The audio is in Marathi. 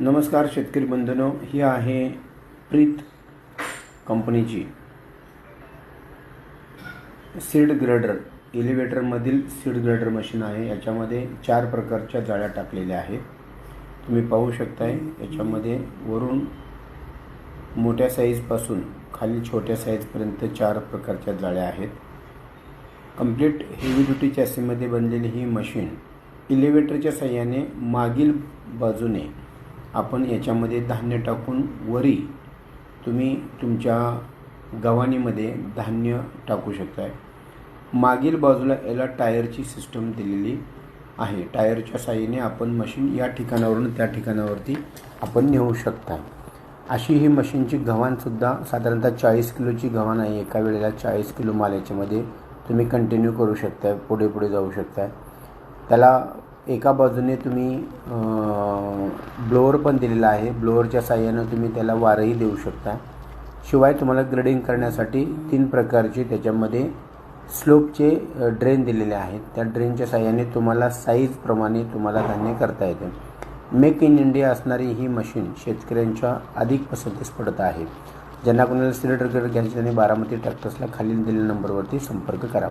नमस्कार शेतकरी बंधूंनो, ही आहे प्रीत कंपनीची सीड ग्रेडर एलिव्हेटरमधील सीड ग्रेडर मशीन आहे। याच्यामध्ये 4 प्रकारच्या जाळ्या टाकलेल्या आहेत। तुम्ही पाहू शकताय याच्यामध्ये वरून मोठ्या साईजपासून खाली छोट्या साईजपर्यंत 4 प्रकारच्या जाळ्या आहेत। कंप्लीट हेवी ड्युटी चॅसीमध्ये बनलेली ही मशीन एलिव्हेटरच्या साहाय्याने मागील बाजूने आपण याच्यामध्ये धान्य टाकून वरी तुम्ही तुमच्या गव्हाणीमध्ये धान्य टाकू शकताय। मागील बाजूला याला टायरची सिस्टम दिलेली आहे। टायरच्या साहाय्याने आपण मशीन या ठिकाणावरून त्या ठिकाणावरती आपण नेऊ शकता। अशी ही मशीनची गव्हाणसुद्धा साधारणतः 40 किलोची गव्हाण आहे। एका वेळेला 40 किलो माल याच्यामध्ये तुम्ही कंटिन्यू करू शकता, पुढे पुढे जाऊ शकता। त्याला एका बाजूने तुम्ही ब्लोअर पण दिलेला आहे। ब्लोअरच्या साहाय्याने तुम्ही त्याला वारही देऊ शकता। शिवाय तुम्हाला ग्रेडिंग करण्यासाठी 3 प्रकारचे त्याच्यामध्ये स्लोपचे ड्रेन दिलेले आहेत। त्या ड्रेनच्या साहाय्याने तुम्हाला साईज प्रमाणे तुम्हाला धान्य करता येते। मेक इन इंडिया असणारी ही मशीन शेतकऱ्यांच्या अधिक पसंतीस पडत आहे। ज्यांना कोणाला सिलेंडर घ्यायचे त्यांनी बारामती ट्रॅक्टर्सला खालील दिलेल्या नंबरवरती संपर्क करा।